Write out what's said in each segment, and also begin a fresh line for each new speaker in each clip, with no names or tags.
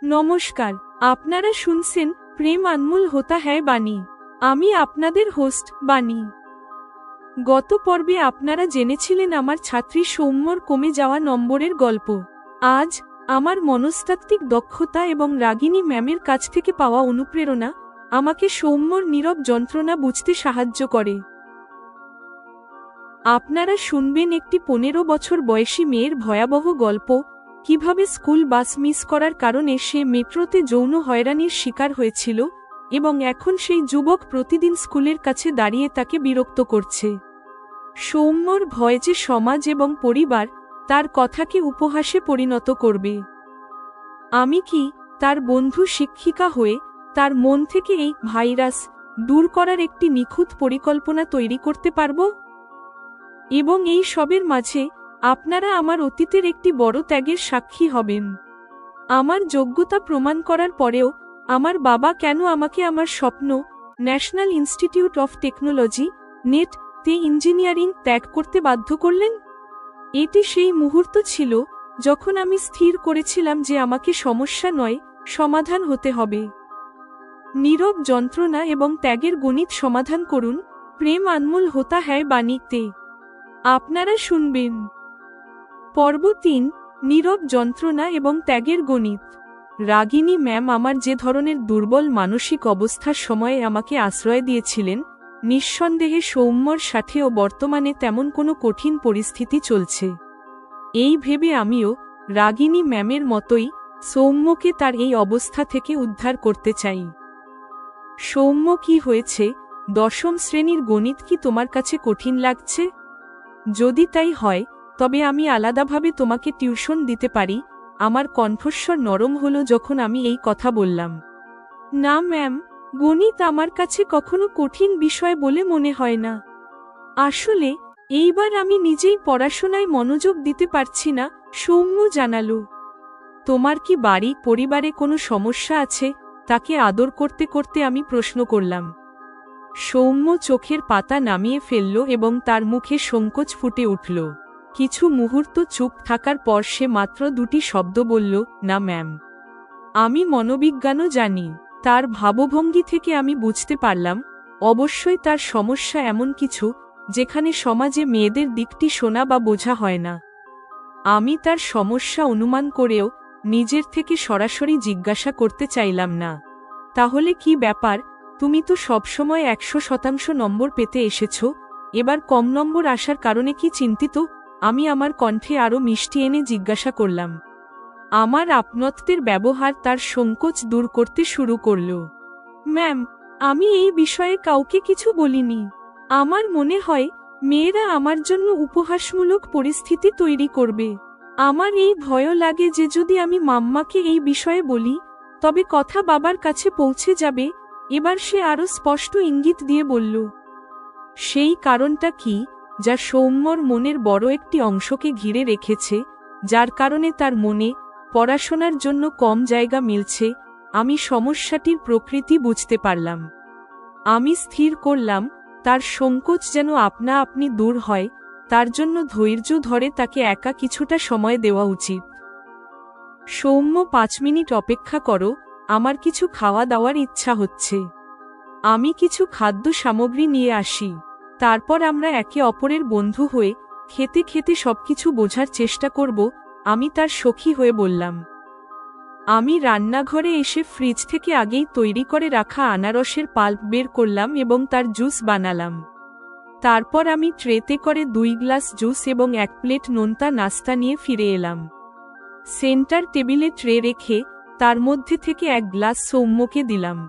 নমস্কার, আপনারা শুনছেন প্রেম আনমোল হোতা হ্যায় বাণী। আমি আপনাদের হোস্ট বাণী। গত পর্বে আপনারা জেনেছিলেন আমার ছাত্রী সৌম্যর কমে যাওয়া নম্বরের গল্প। আজ আমার মনস্তাত্ত্বিক দক্ষতা এবং রাগিনী ম্যামের কাছ থেকে পাওয়া অনুপ্রেরণা আমাকে সৌম্যর নীরব যন্ত্রণা বুঝতে সাহায্য করে। আপনারা শুনবেন একটি 15 বছর বয়সী মেয়ের ভয়াবহ গল্প, কিভাবে স্কুল বাস মিস করার কারণে সে মেট্রোতে যৌন হয়রানির শিকার হয়েছিল এবং এখন সেই যুবক প্রতিদিন স্কুলের কাছে দাঁড়িয়ে তাকে বিরক্ত করছে। সৌম্যর ভয় যে সমাজ এবং পরিবার তার কথাকে উপহাসে পরিণত করবে। আমি কি তার বন্ধু শিক্ষিকা হয়ে তার মন থেকে এই ভাইরাস দূর করার একটি নিখুঁত পরিকল্পনা তৈরি করতে পারব? এবং এই সবের মাঝে আপনারা আমার অতীতের একটি বড় ত্যাগের সাক্ষী হবেন। আমার যোগ্যতা প্রমাণ করার পরেও আমার বাবা কেন আমাকে আমার স্বপ্ন national institute of technology net তে ইঞ্জিনিয়ারিং ত্যাগ করতে বাধ্য করলেন? এটি সেই মুহূর্ত ছিল যখন আমি স্থির করেছিলাম যে আমাকে সমস্যা নয়, সমাধান হতে হবে। নীরব যন্ত্রণা এবং ত্যাগের গণিত সমাধান করুন প্রেম আনমোল হোতা হ্যায় বাণীতে। আপনারা শুনবেন পর্ব 3, নীরব যন্ত্রণা এবং ত্যাগের গণিত। রাগিনী ম্যাম আমার যে ধরনের দুর্বল মানসিক অবস্থার সময়ে আমাকে আশ্রয় দিয়েছিলেন, নিঃসন্দেহে সৌম্যর সাথেও বর্তমানে তেমন কোনো কঠিন পরিস্থিতি চলছে। এই ভেবে আমিও রাগিনী ম্যামের মতোই সৌম্যকে তার এই অবস্থা থেকে উদ্ধার করতে চাই। সৌম্য, কি হয়েছে? 10ম শ্রেণীর গণিত কি তোমার কাছে কঠিন লাগছে? যদি তাই হয় তবে আমি আলাদাভাবে তোমাকে টিউশন দিতে পারি। আমার কণ্ঠস্বর নরম হলো যখন আমি এই কথা বললাম। না ম্যাম, গণিত আমার কাছে কখনো কঠিন বিষয় বলে মনে হয় না। আসলে এইবার আমি নিজেই পড়াশোনায় মনোযোগ দিতে পারছি না, সৌম্য জানালো। তোমার কি বাড়ি পরিবারে কোনো সমস্যা আছে? তাকে আদর করতে করতে আমি প্রশ্ন করলাম। সৌম্য চোখের পাতা নামিয়ে ফেলল এবং তার মুখে সংকোচ ফুটে উঠল। কিছু মুহূর্ত চুপ থাকার পর সে মাত্র 2টি শব্দ বলল, না ম্যাম। আমি মনোবিজ্ঞানও জানি। তার ভাবভঙ্গি থেকে আমি বুঝতে পারলাম অবশ্যই তার সমস্যা এমন কিছু যেখানে সমাজে মেয়েদের দিকটি শোনা বা বোঝা হয় না। আমি তার সমস্যা অনুমান করেও নিজের থেকে সরাসরি জিজ্ঞাসা করতে চাইলাম না, তাহলে কি ব্যাপার? তুমি তো সবসময় 100% নম্বর পেতে এসেছ, এবার কম নম্বর আসার কারণে কি চিন্তিত? আমি আমার কণ্ঠে আরও মিষ্টি এনে জিজ্ঞাসা করলাম। আমার আপনত্বের ব্যবহার তার সংকোচ দূর করতে শুরু করল। ম্যাম, আমি এই বিষয়ে কাউকে কিছু বলিনি। আমার মনে হয় মেয়েরা আমার জন্য উপহাসমূলক পরিস্থিতি তৈরি করবে। আমার এই ভয় লাগে যে যদি আমি মাম্মাকে এই বিষয়ে বলি তবে কথা বাবার কাছে পৌঁছে যাবে। এবার সে আরও স্পষ্ট ইঙ্গিত দিয়ে বলল। সেই কারণটা কি যা সৌম্যর মনের বড় একটি অংশকে ঘিরে রেখেছে, যার কারণে তার মনে পড়াশোনার জন্য কম জায়গা মিলছে? আমি সমস্যাটির প্রকৃতি বুঝতে পারলাম। আমি স্থির করলাম তার সংকোচ যেন আপনা আপনি দূর হয়, তার জন্য ধৈর্য ধরে তাকে একা কিছুটা সময় দেওয়া উচিত। সৌম্য, 5 মিনিট অপেক্ষা করো, আমার কিছু খাওয়া দাওয়ার ইচ্ছা হচ্ছে। আমি কিছু খাদ্য সামগ্রী নিয়ে আসি। তারপর আমরা একে অপরের বন্ধু হয়ে খেতে খেতে সবকিছু বোঝার চেষ্টা করব, আমি তার সখী হয়ে বললাম। আমি রান্নাঘরে এসে ফ্রিজ থেকে আগেই তৈরি করে রাখা আনারসের পাল্প বের করলাম এবং তার জুস বানালাম। তারপর আমি ট্রেতে করে 2 গ্লাস জুস এবং 1 প্লেট নোনতা নাস্তা নিয়ে ফিরে এলাম। সেন্টার টেবিলে ট্রে রেখে তার মধ্যে থেকে 1 গ্লাস সৌম্যকে দিলাম।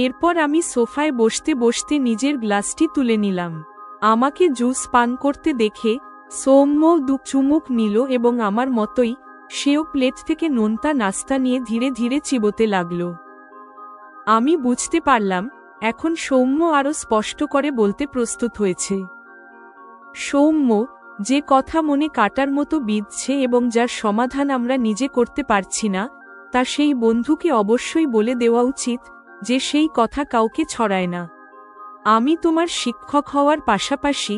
এরপর আমি সোফায় বসতে বসতে নিজের গ্লাসটি তুলে নিলাম। আমাকে জুস পান করতে দেখে সৌম্য 2 চুমুক নিল এবং আমার মতোই সেও প্লেট থেকে নোনতা নাস্তা নিয়ে ধীরে ধীরে চিবোতে লাগল। আমি বুঝতে পারলাম এখন সৌম্য আরও স্পষ্ট করে বলতে প্রস্তুত হয়েছে। সৌম্য, যে কথা মনে কাটার মতো বিঁধছে এবং যার সমাধান আমরা নিজে করতে পারছি না, তা সেই বন্ধুকে অবশ্যই বলে দেওয়া উচিত যে সেই কথা কাউকে ছড়ায় না। আমি তোমার শিক্ষক হওয়ার পাশাপাশি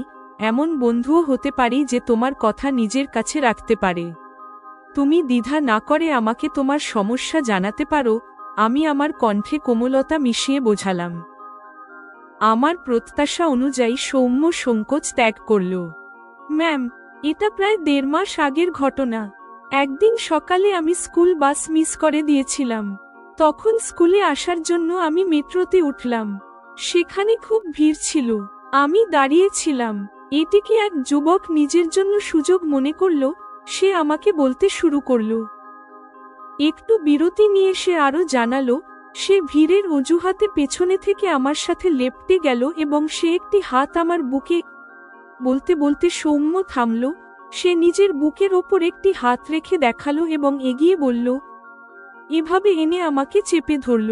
এমন বন্ধুও হতে পারি যে তোমার কথা নিজের কাছে রাখতে পারে। তুমি দ্বিধা না করে আমাকে তোমার সমস্যা জানাতে পারো। আমি আমার কণ্ঠে কোমলতা মিশিয়ে বোঝালাম। আমার প্রত্যাশা অনুযায়ী সৌম্য সংকোচ ত্যাগ করল। ম্যাম, এটা প্রায় 1.5 মাস আগের ঘটনা। একদিন সকালে আমি স্কুল বাস মিস করে দিয়েছিলাম। তখন স্কুলে আসার জন্য আমি মেট্রোতে উঠলাম। সেখানে খুব ভিড় ছিল। আমি দাঁড়িয়েছিলাম। এটিকে এক যুবক নিজের জন্য সুযোগ মনে করল। সে আমাকে বলতে শুরু করল। একটু বিরতি নিয়ে সে আরও জানালো, সে ভিড়ের অজুহাতে পেছনে থেকে আমার সাথে লেপ্টে গেল এবং সে একটি হাত আমার বুকে। বলতে বলতে সৌম্য থামল। সে নিজের বুকের ওপর একটি হাত রেখে দেখালো এবং এগিয়ে বলল, এভাবে এনে আমাকে চেপে ধরল।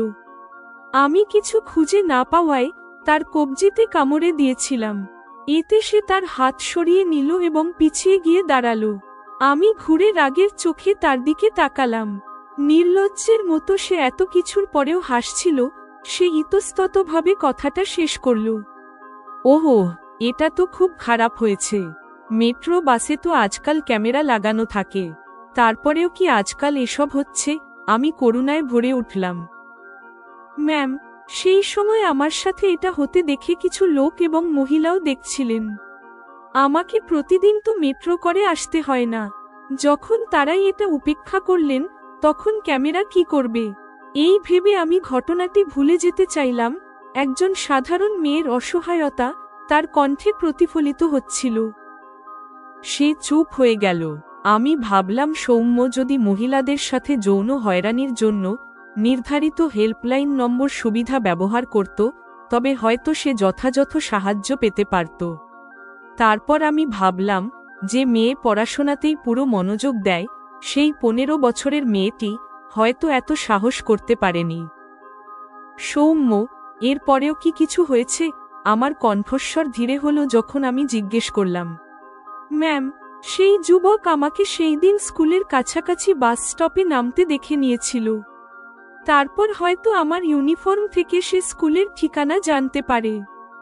আমি কিছু খুঁজে না পাওয়ায় তার কবজিতে কামড়ে দিয়েছিলাম। এতে সে তার হাত সরিয়ে নিল এবং পিছিয়ে গিয়ে দাঁড়ালো। আমি ঘুরে রাগের চোখে তার দিকে তাকালাম। নির্লজ্জের মতো সে এত কিছুর পরেও হাসছিল। সে ইতস্ততভাবে কথাটা শেষ করল, ওহো, এটা তো খুব খারাপ হয়েছে। মেট্রো বাসে তো আজকাল ক্যামেরা লাগানো থাকে। তারপরেও কি আজকাল এসব হচ্ছে? আমি করুণায় ভরে উঠলাম। ম্যাম, সেই সময় আমার সাথে এটা হতে দেখে কিছু লোক এবং মহিলাও দেখছিলেন। আমাকে প্রতিদিন তো মেট্রো করে আসতে হয় না। যখন তারাই এটা উপেক্ষা করলেন, তখন ক্যামেরা কি করবে? এই ভেবে আমি ঘটনাটি ভুলে যেতে চাইলাম। একজন সাধারণ মেয়ের অসহায়তা তার কণ্ঠে প্রতিফলিত হচ্ছিল। সে চুপ হয়ে গেল। আমি ভাবলাম, সৌম্য যদি মহিলাদের সাথে যৌন হয়রানির জন্য নির্ধারিত হেল্পলাইন নম্বর সুবিধা ব্যবহার করত, তবে হয়তো সে যথাযথ সাহায্য পেতে পারত। তারপর আমি ভাবলাম, যে মেয়ে পড়াশোনাতেই পুরো মনোযোগ দেয়, সেই 15 বছরের মেয়েটি হয়তো এত সাহস করতে পারেনি। সৌম্য, এর পরেও কি কিছু হয়েছে? আমার কণ্ঠস্বর ধীরে হলো যখন আমি জিজ্ঞেস করলাম। ম্যাম, সেই যুবক আমাকে সেই দিন স্কুলের কাছাকাছি বাস স্টপে নামতে দেখে নিয়েছিল। তারপর হয়তো আমার ইউনিফর্ম থেকে সে স্কুলের ঠিকানা জানতে পারে।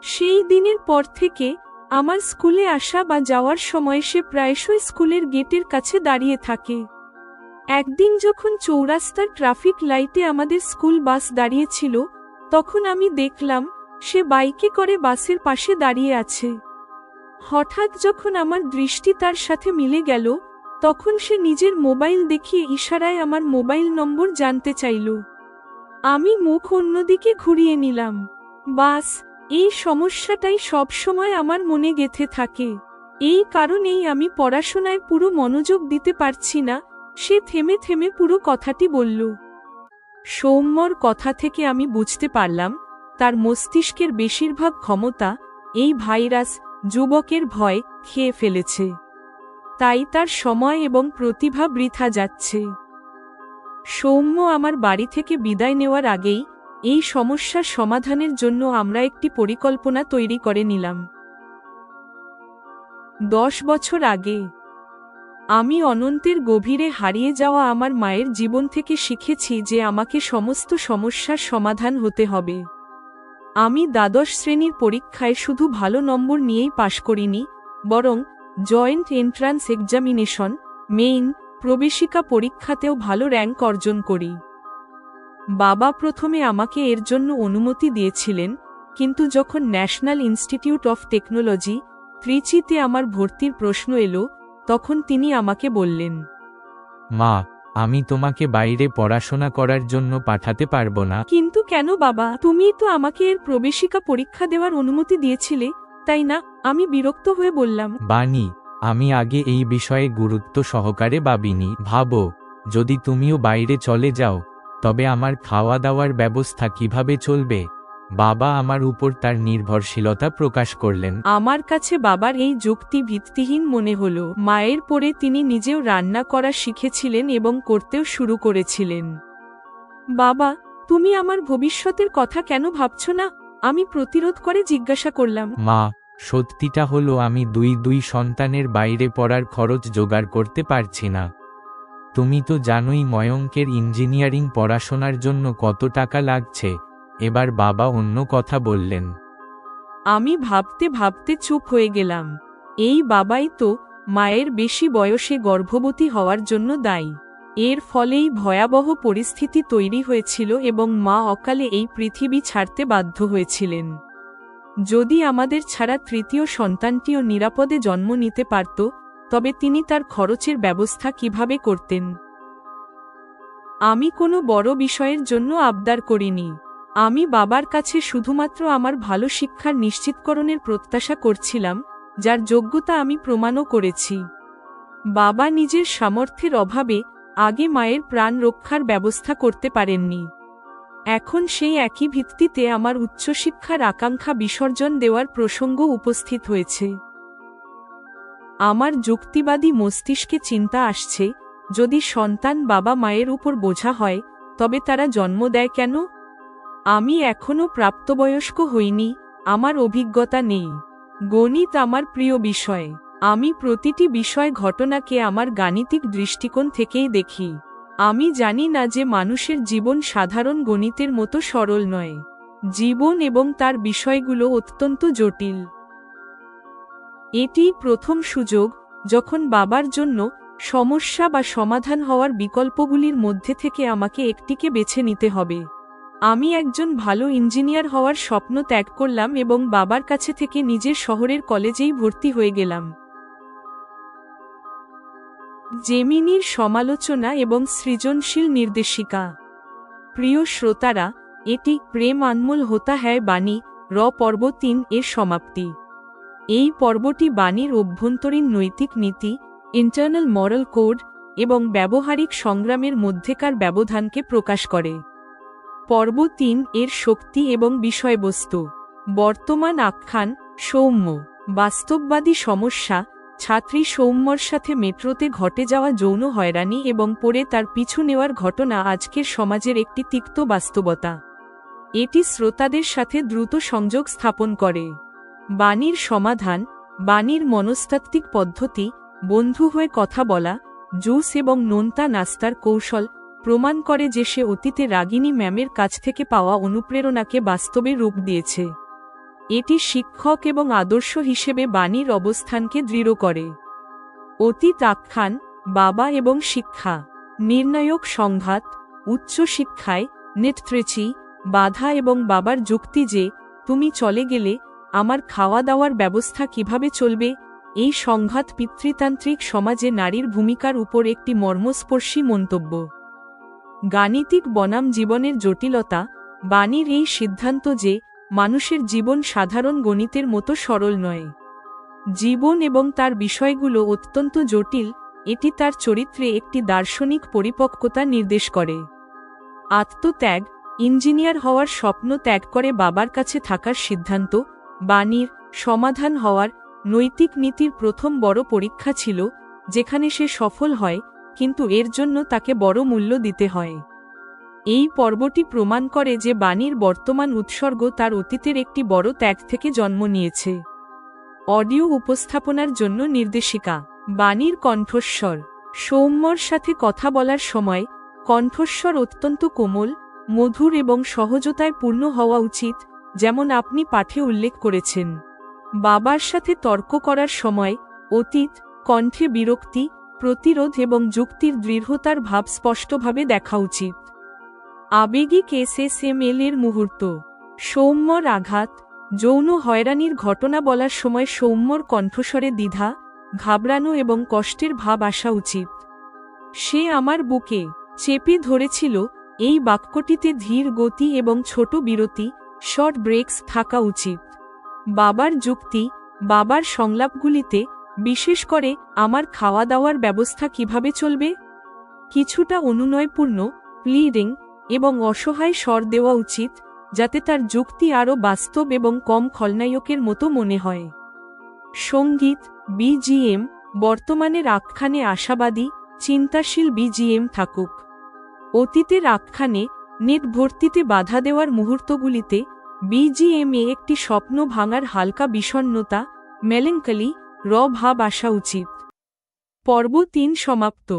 সেই দিনের পর থেকে আমার স্কুলে আসা বা যাওয়ার সময় সে প্রায়শই স্কুলের গেটের কাছে দাঁড়িয়ে থাকে। একদিন যখন চৌরাস্তার ট্রাফিক লাইটে আমাদের স্কুল বাস দাঁড়িয়েছিল, তখন আমি দেখলাম সে বাইকে করে বাসের পাশে দাঁড়িয়ে আছে। হঠাৎ যখন আমার দৃষ্টি তার সাথে মিলে গেল, তখন সে নিজের মোবাইল দেখিয়ে ইশারায় আমার মোবাইল নম্বর জানতে চাইল। আমি মুখ অন্যদিকে ঘুরিয়ে নিলাম। বাস, এই সমস্যাটাই সবসময় আমার মনে গেঁথে থাকে। এই কারণেই আমি পড়াশোনায় পুরো মনোযোগ দিতে পারছি না। সে থেমে থেমে পুরো কথাটি বলল। সৌম্যর কথা থেকে আমি বুঝতে পারলাম, তার মস্তিষ্কের বেশিরভাগ ক্ষমতা এই ভাইরাস যুবকের ভয় খেয়ে ফেলেছে। তাই তার সময় এবং প্রতিভা বৃথা যাচ্ছে। সৌম্য আমার বাড়ি থেকে বিদায় নেওয়ার আগেই এই সমস্যার সমাধানের জন্য আমরা একটি পরিকল্পনা তৈরি করে নিলাম। 10 বছর আগে আমি অনন্তের গভীরে হারিয়ে যাওয়া আমার মায়ের জীবন থেকে শিখেছি যে আমাকে সমস্ত সমস্যার সমাধান হতে হবে। আমি দ্বাদশ শ্রেণীর পরীক্ষায় শুধু ভালো নম্বর নিয়েই পাশ করিনি, বরং জয়েন্ট এন্ট্রান্স এক্সামিনেশন, মেইন, প্রবেশিকা পরীক্ষাতেও ভালো র্যাঙ্ক অর্জন করি। বাবা প্রথমে আমাকে এর জন্য অনুমতি দিয়েছিলেন, কিন্তু যখন ন্যাশনাল ইনস্টিটিউট অফ টেকনোলজি, ত্রিচিতে আমার ভর্তির প্রশ্ন এলো, তখন তিনি আমাকে বললেন,
মা, আমি তোমাকে বাইরে পড়াশোনা করার জন্য পাঠাতে পারবো না।
কিন্তু কেন বাবা? তুমিই তো আমাকে এর প্রবেশিকা পরীক্ষা দেওয়ার অনুমতি দিয়েছিলে, তাই না? আমি বিরক্ত হয়ে বললাম।
বানি, আমি আগে এই বিষয়ে গুরুত্ব সহকারে ভাবিনি। ভাবো, যদি তুমিও বাইরে চলে যাও, তবে আমার খাওয়া দাওয়ার ব্যবস্থা কিভাবে চলবে? বাবা আমার উপর তার নির্ভরশীলতা প্রকাশ করলেন।
আমার কাছে বাবার এই যুক্তি ভিত্তিহীন মনে হলো। মায়ের পরে তিনি নিজেও রান্না করা শিখেছিলেন এবং করতেও শুরু করেছিলেন। বাবা, তুমি আমার ভবিষ্যতের কথা কেন ভাবছ না? আমি প্রতিরোধ করে জিজ্ঞাসা করলাম।
মা, সত্যিটা হলো আমি দুই সন্তানের বাইরে পড়ার খরচ জোগাড় করতে পারছি না। তুমি তো জানোই ময়ঙ্কের ইঞ্জিনিয়ারিং পড়াশোনার জন্য কত টাকা লাগছে। এবার বাবা অন্য কথা বললেন।
আমি ভাবতে ভাবতে চুপ হয়ে গেলাম। এই বাবাই তো মায়ের বেশি বয়সে গর্ভবতী হওয়ার জন্য দায়ী। এর ফলেই ভয়াবহ পরিস্থিতি তৈরি হয়েছিল এবং মা অকালে এই পৃথিবী ছাড়তে বাধ্য হয়েছিলেন। যদি আমাদের ছাড়া তৃতীয় সন্তানটিও নিরাপদে জন্ম নিতে পারত, তবে তিনি তার খরচের ব্যবস্থা কিভাবে করতেন? আমি কোনো বড় বিষয়ের জন্য আবদার করিনি। আমি বাবার কাছে শুধুমাত্র আমার ভালো শিক্ষার নিশ্চিতকরণের প্রত্যাশা করছিলাম, যার যোগ্যতা আমি প্রমাণও করেছি। বাবা নিজের সামর্থ্যের অভাবে আগে মায়ের প্রাণ রক্ষার ব্যবস্থা করতে পারেননি। এখন সেই একই ভিত্তিতে আমার উচ্চশিক্ষার আকাঙ্ক্ষা বিসর্জন দেওয়ার প্রসঙ্গ উপস্থিত হয়েছে। আমার যুক্তিবাদী মস্তিষ্কে চিন্তা আসছে, যদি সন্তান বাবা মায়ের উপর বোঝা হয়, তবে তারা জন্ম দেয় কেন? আমি এখনও প্রাপ্তবয়স্ক হইনি, আমার অভিজ্ঞতা নেই। গণিত আমার প্রিয় বিষয়। আমি প্রতিটি বিষয় ঘটনাকে আমার গাণিতিক দৃষ্টিকোণ থেকেই দেখি। আমি জানি না যে মানুষের জীবন সাধারণ গণিতের মতো সরল নয়। জীবন এবং তার বিষয়গুলো অত্যন্ত জটিল। এটিই প্রথম সুযোগ, যখন বাবার জন্য সমস্যা বা সমাধান হওয়ার বিকল্পগুলির মধ্যে থেকে আমাকে একটিকে বেছে নিতে হবে। আমি একজন ভালো ইঞ্জিনিয়ার হওয়ার স্বপ্ন ত্যাগ করলাম এবং বাবার কাছে থেকে নিজের শহরের কলেজেই ভর্তি হয়ে গেলাম। জেমিনির সমালোচনা এবং সৃজনশীল নির্দেশিকা। প্রিয় শ্রোতারা, এটি প্রেম আনমোল হোতা হ্যায় বাণী পর্ব ৩ এর সমাপ্তি। এই পর্বটি বাণীর অভ্যন্তরীণ নৈতিক নীতি, ইন্টারনাল মরাল কোড এবং ব্যবহারিক সংগ্রামের মধ্যেকার ব্যবধানকে প্রকাশ করে। পর্ব ৩ এর শক্তি এবং বিষয়বস্তু। বর্তমান আখ্যান: সৌম্য। বাস্তববাদী সমস্যা: ছাত্রী সৌম্যর সাথে মেট্রোতে ঘটে যাওয়া যৌন হয়রানি এবং পরে তার পিছু নেওয়ার ঘটনা আজকের সমাজের একটি তিক্ত বাস্তবতা। এটি শ্রোতাদের সাথে দ্রুত সংযোগ স্থাপন করে। বাণীর সমাধান: বাণীর মনস্তাত্ত্বিক পদ্ধতি, বন্ধু হয়ে কথা বলা, জুস এবং নোনতা নাস্তার কৌশল প্রমাণ করে যে সে অতীতে রাগিনী ম্যামের কাছ থেকে পাওয়া অনুপ্রেরণাকে বাস্তবে রূপ দিয়েছে। এটি শিক্ষক এবং আদর্শ হিসেবে বাণীর অবস্থানকে দৃঢ় করে। অতীত আখ্যান: বাবা এবং শিক্ষা। নির্ণায়ক সংঘাত: উচ্চশিক্ষায় নেতৃত্বে বাধা এবং বাবার যুক্তি যে, তুমি চলে গেলে আমার খাওয়া দাওয়ার ব্যবস্থা কিভাবে চলবে। এই সংঘাত পিতৃতান্ত্রিক সমাজে নারীর ভূমিকার উপর একটি মর্মস্পর্শী মন্তব্য। গাণিতিক বনাম জীবনের জটিলতা: বাণীর এই সিদ্ধান্ত যে মানুষের জীবন সাধারণ গণিতের মতো সরল নয়। জীবন এবং তার বিষয়গুলো অত্যন্ত জটিল, এটি তার চরিত্রে একটি দার্শনিক পরিপক্কতা নির্দেশ করে। আত্মত্যাগ: ইঞ্জিনিয়ার হওয়ার স্বপ্ন ত্যাগ করে বাবার কাছে থাকার সিদ্ধান্ত বাণীর সমাধান হওয়ার নৈতিক নীতির প্রথম বড় পরীক্ষা ছিল, যেখানে সে সফল হয়, কিন্তু এর জন্য তাকে বড় মূল্য দিতে হয়। এই পর্বটি প্রমাণ করে যে বাণীর বর্তমান উৎসর্গ তার অতীতের একটি বড় ত্যাগ থেকে জন্ম নিয়েছে। অডিও উপস্থাপনার জন্য নির্দেশিকা: বাণীর কণ্ঠস্বর। সৌম্যর সাথে কথা বলার সময় কণ্ঠস্বর অত্যন্ত কোমল, মধুর এবং সহজতায় পূর্ণ হওয়া উচিত, যেমন আপনি পাঠে উল্লেখ করেছেন। বাবার সাথে তর্ক করার সময় অতীত কণ্ঠে বিরক্তি, প্রতিরোধ এবং যুক্তির দৃঢ়তার ভাব স্পষ্টভাবে দেখা উচিত। আবেগিক এসএসএমএল এর মুহূর্ত। সৌম্যর আঘাত: যৌন হয়রানির ঘটনা বলার সময় সৌম্যর কণ্ঠস্বরে দ্বিধা, ঘাবড়ানো এবং কষ্টের ভাব আসা উচিত। সে আমার বুকে চেপে ধরেছিল। এই বাক্যটিতে ধীর গতি এবং ছোট বিরতি, শর্ট ব্রেকস থাকা উচিত। বাবার যুক্তি: বাবার সংলাপগুলিতে, বিশেষ করে আমার খাওয়া দাওয়ার ব্যবস্থা কিভাবে চলবে, কিছুটা অনুনয়পূর্ণ, প্লিডিং এবং অসহায় স্বর দেওয়া উচিত, যাতে তার যুক্তি আরও বাস্তব এবং কম খলনায়কের মতো মনে হয়। সঙ্গীত বিজিএম: বর্তমানের আখ্যানে আশাবাদী, চিন্তাশীল বিজিএম থাকুক। অতীতের আখ্যানে নেট ভর্তিতে বাধা দেওয়ার মুহূর্তগুলিতে বিজিএমে একটি স্বপ্ন ভাঙার হালকা বিষণ্ণতা, মেলেঙ্কলি ভাব আসা উচিত। পর্ব ৩ সমাপ্ত।